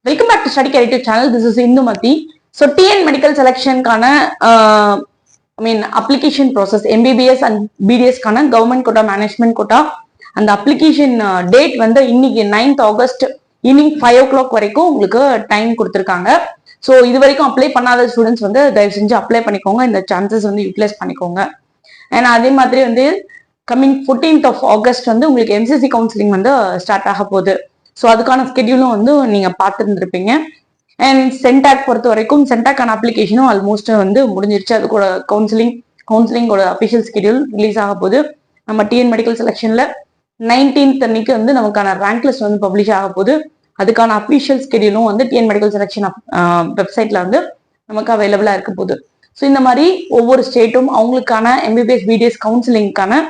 Welcome back to study care YouTube channel. This is Indumathi. So TN medical செலெக்ஷனுக்கான application process MBBS and பிடிஎஸ்க்கான government quota management quota அந்த application date வந்து இன்னைக்கு 9th August evening 5 o'clock வரைக்கும் உங்களுக்கு time கொடுத்துருக்காங்க. So இது வரைக்கும் அப்ளை பண்ணாத ஸ்டூடெண்ட்ஸ் வந்து தயவு செஞ்சு அப்ளை பண்ணிக்கோங்க. இந்த சான்சஸ் வந்து யூட்டிலைஸ் பண்ணிக்கோங்க. ஏன்னா அதே மாதிரி வந்து கம்மிங் 14th of ஆகஸ்ட் வந்து உங்களுக்கு எம்சிசி கவுன்சிலிங் வந்து ஸ்டார்ட் ஆக போகுது. ஸோ அதுக்கான ஸ்கெடியூலும் வந்து நீங்க பார்த்துருந்துருப்பீங்க. அண்ட் சென்டாக் பொறுத்த வரைக்கும் சென்டாக்கான அப்ளிகேஷனும் ஆல்மோஸ்ட் வந்து முடிஞ்சிருச்சு. அது கூட கவுன்சிலிங்கோட அபிஷியல் ஸ்கெடியூல் ரிலீஸ் ஆக போகுது. நம்ம டிஎன் மெடிக்கல் செலெக்ஷன்ல 19th அன்னைக்கு வந்து நமக்கான ரேங்க் லிஸ்ட் வந்து பப்ளிஷ் ஆக போகுது. அதுக்கான அபிஷியல் ஸ்கெடியூலும் வந்து டிஎன் மெடிக்கல் செலெக்ஷன் வெப்சைட்ல வந்து நமக்கு அவைலபிளா இருக்க போகுது. ஸோ இந்த மாதிரி ஒவ்வொரு ஸ்டேட்டும் அவங்களுக்கான எம்பிபிஎஸ் பிடிஎஸ் கவுன்சிலிங்கான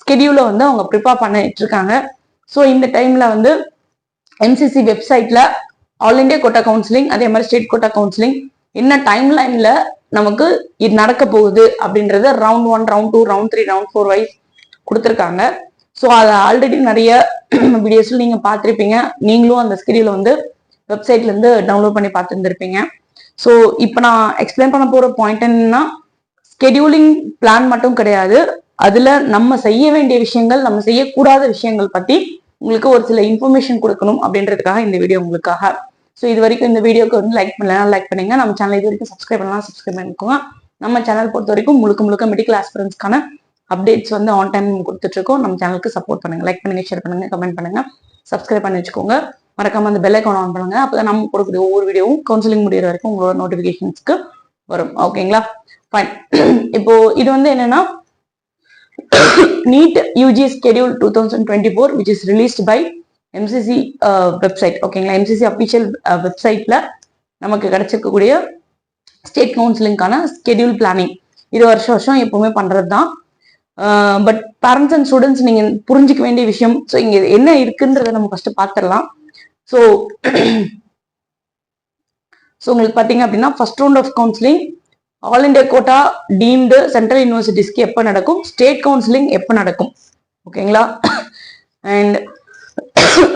ஸ்கெடியூலை வந்து அவங்க ப்ரிப்பேர் பண்ணிட்டு இருக்காங்க. ஸோ இந்த டைம்ல வந்து எம்சிசி வெப்சைட்ல ஆல் இண்டியா கோட்டா கவுன்சிலிங் அதே மாதிரி ஸ்டேட் கோட்டா கவுன்சிலிங் என்ன டைம் லைன்ல நமக்கு இது நடக்க போகுது அப்படின்றது round 1, round 2, round 3, round 4 wise கொடுத்துருக்காங்க. ஸோ அதை ஆல்ரெடி நிறைய வீடியோஸ்ல நீங்க பார்த்துருப்பீங்க. நீங்களும் அந்த ஸ்கெடியூல வந்து வெப்சைட்ல இருந்து டவுன்லோட் பண்ணி பார்த்துருந்துருப்பீங்க. ஸோ இப்போ நான் எக்ஸ்பிளைன் பண்ண போற பாயிண்ட் என்னன்னா, ஸ்கெடியூலிங் பிளான் மட்டும் கிடையாது, அதுல நம்ம செய்ய வேண்டிய விஷயங்கள், நம்ம செய்யக்கூடாத விஷயங்கள் பத்தி உங்களுக்கு ஒரு சில இன்ஃபர்மேஷன் கொடுக்கணும் அப்படின்றதுக்காக இந்த வீடியோ உங்களுக்காக. ஸோ இது வரைக்கும் இந்த வீடியோக்கு வந்து லைக் பண்ணலாம், லைக் பண்ணுங்க. நம்ம சேனல் இது வரைக்கும் சப்ஸ்கிரைப் பண்ணலாம், சப்ஸ்கிரைப் பண்ணிக்கோங்க. நம்ம சேனல் பொறுத்த வரைக்கும் முழுக்க மெடிக்கல் ஆஸ்பிரன்ஸ்க்கான அப்டேட்ஸ் வந்து ஆன் டைம் கொடுத்துட்டு இருக்கோம். நம்ம சேனலுக்கு சப்போர்ட் பண்ணுங்க, லைக் பண்ணுங்க, ஷேர் பண்ணுங்க, கமெண்ட் பண்ணுங்க, சப்ஸ்கிரைப் பண்ணி வச்சுக்கோங்க. மறக்காம அந்த பெல் ஐக்கான் ஆன் பண்ணுங்க. அப்பதான் நம்ம கொடுக்கக்கூடிய ஒவ்வொரு வீடியோவும் கவுன்சிலிங் முடிகிற வரைக்கும் உங்களோட நோட்டிபிகேஷன்ஸ்க்கு வரும். ஓகேங்களா? ஃபைன். இப்போ இது வந்து என்னன்னா, NEET UG schedule 2024 which is released by MCC website. ஓகேங்களா? MCC அபிஷியல் வெப்சைட்ல நமக்கு கிடைச்சிருக்கக்கூடிய ஸ்டேட் கவுன்சிலிங்கான ஸ்கெடியூல் பிளானிங் இது வருஷம் எப்பவுமே பண்றதுதான். பட் பேரண்ட்ஸ் அண்ட் ஸ்டூடெண்ட்ஸ் நீங்க புரிஞ்சுக்க வேண்டிய விஷயம், ஸோ இங்க என்ன இருக்குன்றத நம்ம ஃபர்ஸ்ட் பார்த்துடலாம். ஸோ உங்களுக்கு பாத்தீங்க அப்படின்னா, first round of counselling all India quota deemed central யூனிவர்சிட்டிஸ்க்கு எப்போ நடக்கும், ஸ்டேட் கவுன்சிலிங் எப்போ நடக்கும், ஓகேங்களா? And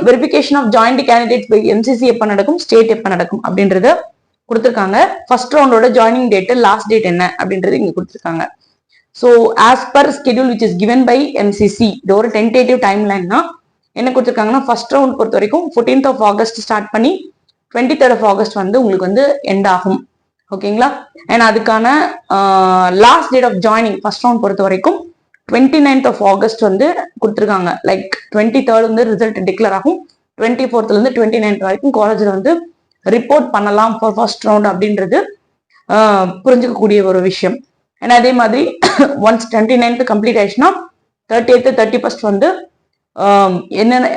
verification of joint candidate by MCC எப்போ நடக்கும், ஸ்டேட் எப்போ நடக்கும் அப்படின்றத கொடுத்துருக்காங்க. ஃபர்ஸ்ட் ரவுண்டோட ஜாயினிங் டேட், லாஸ்ட் டேட் என்ன அப்படின்றது இங்க கொடுத்துருக்காங்க. So as per schedule which is given by MCC, இது ஒரு டென்டேட்டிவ் டைம் லைன்னா என்ன கொடுத்துருக்காங்கன்னா, ஃபர்ஸ்ட் ரவுண்ட் பொறுத்த வரைக்கும் 14th of ஆகஸ்ட் ஸ்டார்ட் பண்ணி 23rd of ஆகஸ்ட் வந்து உங்களுக்கு வந்து எண்ட் ஆகும். ஓகேங்களா? அண்ட் அதுக்கான last date of joining first round பொறுத்த வரைக்கும் 29th of ஆகஸ்ட் வந்து கொடுத்துருக்காங்க. லைக் 23rd வந்து ரிசல்ட் டிக்ளேர் ஆகும். 24th இருந்து 29th வரைக்கும் காலேஜில் வந்து ரிப்போர்ட் பண்ணலாம் ஃபார் ஃபர்ஸ்ட் ரவுண்ட் அப்படின்றது புரிஞ்சுக்கக்கூடிய ஒரு விஷயம். அண்ட் அதே மாதிரி ஒன்ஸ் 29th கம்ப்ளீட் ஆயிடுச்சுன்னா 30th 31st வந்து என்னென்ன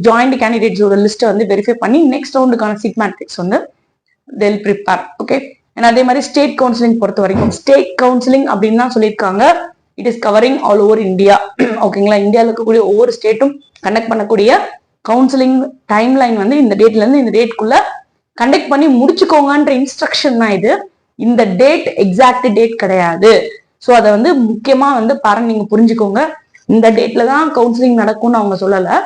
ஜாயிண்ட் கேண்டிடேட்ஸோட லிஸ்ட்டை வந்து வெரிஃபை பண்ணி நெக்ஸ்ட் ரவுண்டுக்கான சீட் மேட்ரிக்ஸ் வந்து they'll prepare. ஓகே. அண்ட் அதே மாதிரி ஸ்டேட் கவுன்சிலிங் பொறுத்த வரைக்கும் ஸ்டேட் கவுன்சிலிங் அப்படின்னு தான் சொல்லியிருக்காங்க. It is covering all over India. ஓகேங்களா? இந்தியாவில் இருக்கக்கூடிய ஒவ்வொரு ஸ்டேட்டும் கண்டக்ட் பண்ணக்கூடிய கவுன்சிலிங் டைம் லைன் வந்து இந்த டேட்ல இருந்து இந்த டேட்குள்ள கண்டக்ட் பண்ணி முடிச்சுக்கோங்கன்ற இன்ஸ்ட்ரக்ஷன் தான் இது. இந்த டேட் எக்ஸாக்ட் டேட் கிடையாது. ஸோ அதை வந்து முக்கியமா வந்து பாருங்க, நீங்க புரிஞ்சுக்கோங்க. இந்த டேட்ல தான் கவுன்சிலிங் நடக்கும்னு அவங்க சொல்லலை.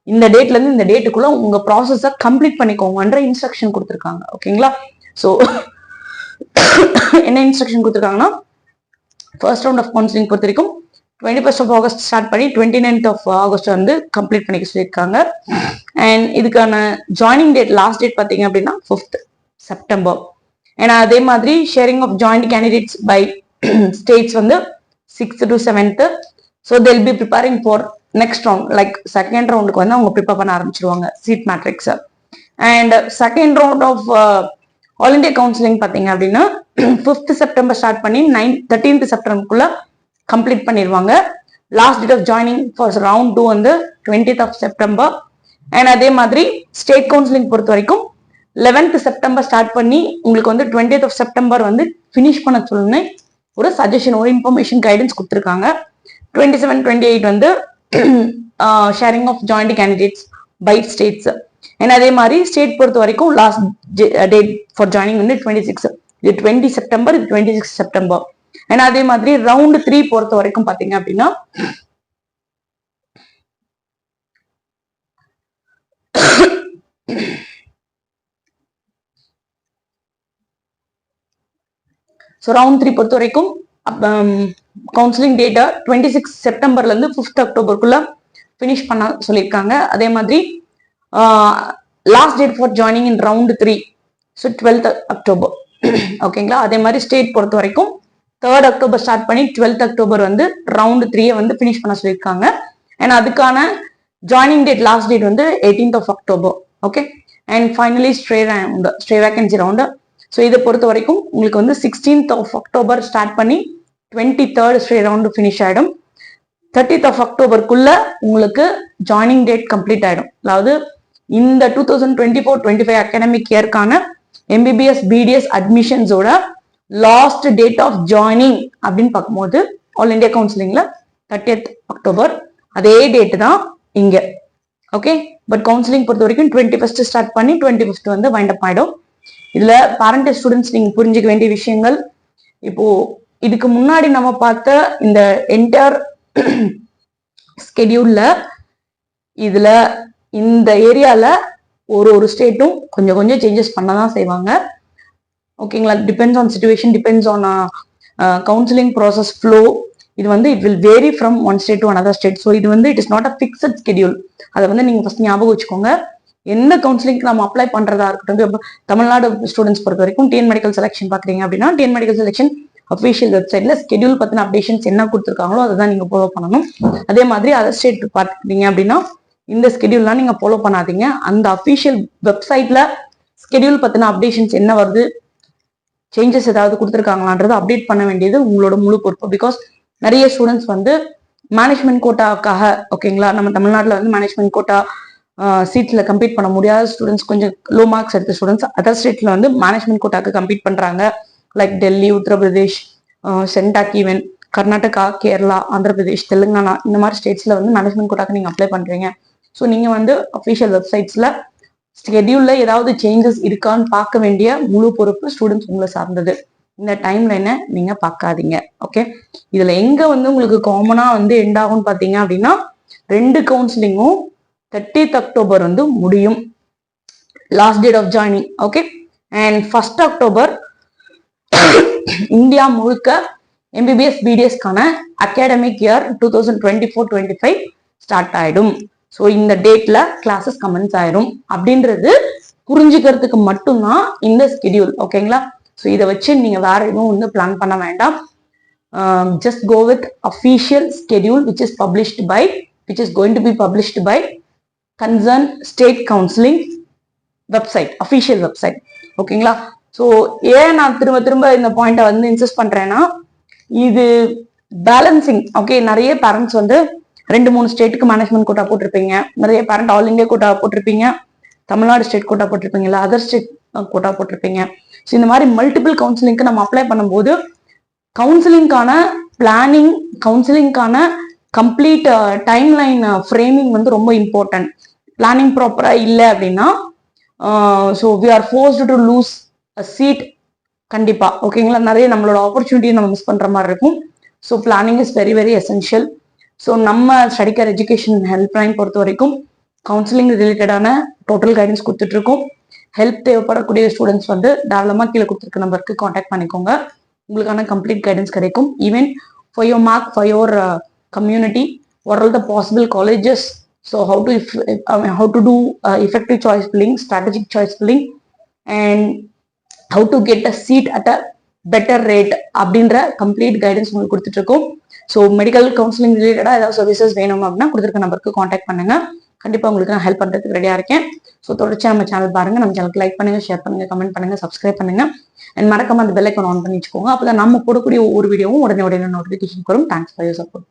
இந்த டேட்ல இருந்து இந்த டேட்டுக்குள்ள உங்க ப்ராசஸ கம்ப்ளீட் பண்ணிக்கோங்கன்ற இன்ஸ்ட்ரக்ஷன் கொடுத்துருக்காங்க. ஓகேங்களா? ஸோ என்ன இன்ஸ்ட்ரக்ஷன் கொடுத்துருக்காங்கன்னா, ஃபர்ஸ்ட் ரவுண்ட் ஆஃப் கவுன்சிலிங் பொறுத்த வரைக்கும் 21st of ஆகஸ்ட் ஸ்டார்ட் பண்ணி 29th of ஆகஸ்ட் வந்து கம்ப்ளீட் பண்ணிக்க சொல்லியிருக்காங்க. அண்ட் இதுக்கான ஜாயினிங் டேட் லாஸ்ட் டேட் பார்த்தீங்க அப்படின்னா 5th செப்டம்பர். ஏன்னா அதே மாதிரி sharing of joint candidates by states வந்து 6th to 7th. So they'll be preparing for next round, like second ரவுண்டுக்கு வந்து அவங்க ப்ரிப்பேர் பண்ண ஆரம்பிச்சிருவாங்க seat matrix. And second round of all India counselling பார்த்தீங்க அப்படின்னா 5th செப்டம்பர் ஸ்டார்ட் பண்ணி 13th செப்டம்பருக்குள்ள கம்ப்ளீட் பண்ணிடுவாங்க. Last date of joining for round 2 வந்து 20th of செப்டம்பர். அண்ட் அதே மாதிரி ஸ்டேட் கவுன்சிலிங் பொறுத்த வரைக்கும் 11th செப்டம்பர் ஸ்டார்ட் பண்ணி உங்களுக்கு வந்து 20th of செப்டம்பர் வந்து ஃபினிஷ் பண்ண சொல்லணும்னு ஒரு சஜஷன், ஒரு இன்ஃபர்மேஷன் கைடன்ஸ் கொடுத்துருக்காங்க. 27, 28 வந்து sharing of joint candidates by states. ஏன்னா அதே மாதிரி ஸ்டேட் பொறுத்த வரைக்கும் லாஸ்ட் டேட் ஃபார் ஜாயினிங் வந்து 26, இது 20 செப்டம்பர், இது 26 செப்டம்பர். ஏன்னா அதே மாதிரி ரவுண்ட் 3 பொறுத்த வரைக்கும் பாத்தீங்க அப்படின்னா ஸோ ரவுண்ட் 3 பொறுத்த வரைக்கும் கவுன்சிலிங் டேட்டா 26 செப்டம்பர்ல இருந்து 5th அக்டோபருக்குள்ள ஃபினிஷ் பண்ண சொல்லியிருக்காங்க. அதே மாதிரி last date for joining in round 3 so 12th October. ஓகேங்களா. அதே மாதிரி ஸ்டேட் பொறுத்த வரைக்கும் 3rd அக்டோபர் ஸ்டார்ட் பண்ணி 12th அக்டோபர் வந்து ரவுண்ட் 3 வந்து ஃபினிஷ் பண்ண சொல்லியிருக்காங்க. அண்ட் அதுக்கான ஜாயினிங் டேட் லாஸ்ட் டேட் வந்து 18th of October. Okay. And finally stray vacancy round. So இதை பொறுத்த வரைக்கும் உங்களுக்கு வந்து 16th of October ஸ்டார்ட் பண்ணி 23rd ஸ்ட்ரே ரவுண்டு ஃபினிஷ் ஆகிடும். 30th of Octoberக்குள்ள உங்களுக்கு ஜாயினிங் டேட் கம்ப்ளீட் ஆகிடும். அதாவது இந்த 2024-25 அகாடமிக் இயர்க்கான எம்பிபிஎஸ் பிடிஎஸ் அட்மிஷன்ஸோட லாஸ்ட் டேட் ஆஃப் ஜாயினிங் அப்படின்னு பார்க்கும்போது ஆல் இண்டியா கவுன்சிலிங்ல 30th அக்டோபர் அதே டேட் தான் இங்க. ஓகே. பட் கவுன்சிலிங் பொறுத்த வரைக்கும் 21st ஸ்டார்ட் பண்ணி 25th வந்து வைண்ட் அப் ஆயிடும். இதுல பேரண்ட் ஸ்டூடெண்ட்ஸ் நீங்க புரிஞ்சுக்க வேண்டிய விஷயங்கள், இப்போ இதுக்கு முன்னாடி நம்ம பார்த்த இந்த என்டையர் ஸ்கெடியூல்ல இதுல இந்த ஏரியால ஒரு ஸ்டேட்டும் கொஞ்சம் கொஞ்சம் சேஞ்சஸ் பண்ணதான் செய்வாங்க. ஓகேங்களா. Depends on situation, depends on counselling process flow. இது வந்து it will vary from one state to another state. So இது வந்து it is not a fixed schedule. அதை வந்து நீங்க ஃபர்ஸ்ட் ஞாபகம் வச்சுக்கோங்க. எந்த கவுன்சிலிங்க்கு நம்ம அப்ளை பண்றதா இருக்கட்டும், தமிழ்நாடு ஸ்டூடெண்ட்ஸ் பொறுத்த வரைக்கும் டிஎன் மெடிக்கல் செலெக்ஷன் பாக்குறீங்க அப்படின்னா டிஎன் மெடிக்கல் செலெக்ஷன் அஃபிஷியல் வெப்சைட்ல ஸ்கெடியூல் பத்தின அப்டேஷன்ஸ் என்ன கொடுத்துருக்காங்களோ அதை தான் நீங்க ஃபாலோ பண்ணணும். அதே மாதிரி அதர் ஸ்டேட் பார்த்துக்கிட்டீங்க அப்படின்னா இந்த ஸ்கெடியூல்லாம் நீங்க ஃபாலோ பண்ணாதீங்க. அந்த அஃபிஷியல் வெப்சைட்ல ஸ்கெடியூல் பத்தின அப்டேஷன்ஸ் என்ன வருது, சேஞ்சஸ் ஏதாவது கொடுத்துருக்காங்களான்றது அப்டேட் பண்ண வேண்டியது உங்களோட முழு பொறுப்பு. பிகாஸ் நிறைய ஸ்டூடெண்ட்ஸ் வந்து மேனேஜ்மெண்ட் கோட்டாக்காக, ஓகேங்களா, நம்ம தமிழ்நாட்டில் வந்து மேனேஜ்மெண்ட் கோட்டா சீட்ல கம்பீட் பண்ண முடியாத ஸ்டூடெண்ட்ஸ், கொஞ்சம் லோ மார்க்ஸ் எடுத்த ஸ்டூடெண்ட்ஸ் அதர் ஸ்டேட்ல வந்து மேனேஜ்மெண்ட் கோட்டாக்கு கம்பீட் பண்றாங்க. Like Delhi, Uttar Pradesh, CENTAC, even Karnataka, Kerala, Andhra Pradesh, Telangana, இந்த மாதிரி ஸ்டேட்ஸ்ல வந்து மேனேஜ்மெண்ட் கோட்டாக்கு நீங்க அப்ளை பண்றீங்க. ஸோ நீங்க வந்து அஃபிஷியல் வெப்சைட்ஸ்ல ஸ்கெடியூல்ல ஏதாவது சேஞ்சஸ் இருக்கான்னு பார்க்க வேண்டிய முழு பொறுப்பு ஸ்டூடெண்ட்ஸ் உங்களை சார்ந்தது. இந்த டைம்ல என்ன நீங்க பார்க்காதீங்க. ஓகே. இதுல எங்க வந்து உங்களுக்கு காமனா வந்து எண்ட் ஆகும்னு பாத்தீங்க அப்படின்னா 2 கவுன்சிலிங்கும் 30th அக்டோபர் வந்து முடியும், last date of joining. Okay. And 1st October India முழுக்க எம்பிபிஎஸ் பிடிஎஸ்க்கான அகாடமிக் இயர் 2024-25 ஸ்டார்ட் ஆயிடும். ஸோ இந்த டேட்ல கிளாஸஸ் கமென்ஸ் ஆயிடும் அப்படின்றது புரிஞ்சுக்கிறதுக்கு மட்டும்தான் இந்த ஸ்கெடியூல். ஓகேங்களா. ஸோ இதை வச்சு நீங்க வேற எதுவும் வந்து பிளான் பண்ண வேண்டாம். Just go with official schedule which is going to be published by concerned state counseling website, official website. ஓகேங்களா. ஸோ ஏன் நான் திரும்ப திரும்ப இந்த பாயிண்ட்டை வந்து இன்சிஸ்ட் பண்றேன்னா, இது பேலன்சிங். ஓகே. நிறைய பேரண்ட்ஸ் வந்து 2-3 ஸ்டேட்டுக்கு மேனேஜ்மெண்ட் கோட்டா போட்டிருப்பீங்க, நிறைய பேரண்ட் ஆல் இண்டியா கோட்டா போட்டிருப்பீங்க, தமிழ்நாடு ஸ்டேட் கோட்டா போட்டிருப்பீங்க, இல்லை அதர் ஸ்டேட் கோட்டா போட்டிருப்பீங்க. ஸோ இந்த மாதிரி மல்டிபிள் கவுன்சிலிங்க்கு நம்ம அப்ளை பண்ணும்போது கவுன்சிலிங்கான பிளானிங், கவுன்சிலிங்கான கம்ப்ளீட் டைம்லைன் ஃப்ரேமிங் வந்து ரொம்ப இம்பார்ட்டன்ட். பிளானிங் ப்ராப்பரா இல்லை அப்படின்னா so we are forced to lose a seat கண்டிப்பா. ஓகேங்களா. நிறைய நம்மளோட ஆப்பர்ச்சுனிட்டியை நம்ம மிஸ் பண்ற மாதிரி இருக்கும். So planning is very very essential. So நம்ம ஸ்டடி கேர் எஜுகேஷன் ஹெல்ப்லைன் பொறுத்த வரைக்கும் கவுன்சிலிங் ரிலேட்டடான டோட்டல் கைடன்ஸ் கொடுத்துட்டு இருக்கோம். ஹெல்ப் தேவைப்படக்கூடிய ஸ்டூடெண்ட்ஸ் வந்து தாராளமாக கீழே கொடுத்துருக்க நம்பருக்கு காண்டாக்ட் பண்ணிக்கோங்க. உங்களுக்கான கம்ப்ளீட் கைடன்ஸ் கிடைக்கும். Even for your mark, for your community, what are the possible colleges, so how to do effective choice filling, strategic choice filling, and how to get a seat at a better rate அப்படின்ற complete guidance உங்களுக்கு கொடுத்துட்டு இருக்கோம். So medical counselling ரிலேட்டடாக ஏதாவது services வேணும் அப்படின்னா கொடுத்துருக்க நம்பருக்கு காண்டாக்ட் பண்ணுங்க. கண்டிப்பாக உங்களுக்கு நான் ஹெல்ப் பண்ணுறதுக்கு ரெடியாக இருக்கேன். ஸோ தொடர்ச்சி நம்ம சேனல் பாருங்க. நம்ம சேனலுக்கு லைக் பண்ணுங்க, ஷேர் பண்ணுங்க, கமெண்ட் பண்ணுங்க, சப்ஸ்கிரைப் பண்ணுங்க. அண்ட் மறக்காம அந்த பெல் ஐக்கான் ஆன் பண்ணி வச்சுக்கோங்க. அப்போ தான் நம்ம போடக்கூடிய ஒவ்வொரு வீடியோவும் உடனே நோட்டிஃபிகேஷன் வரும். Thanks for your support.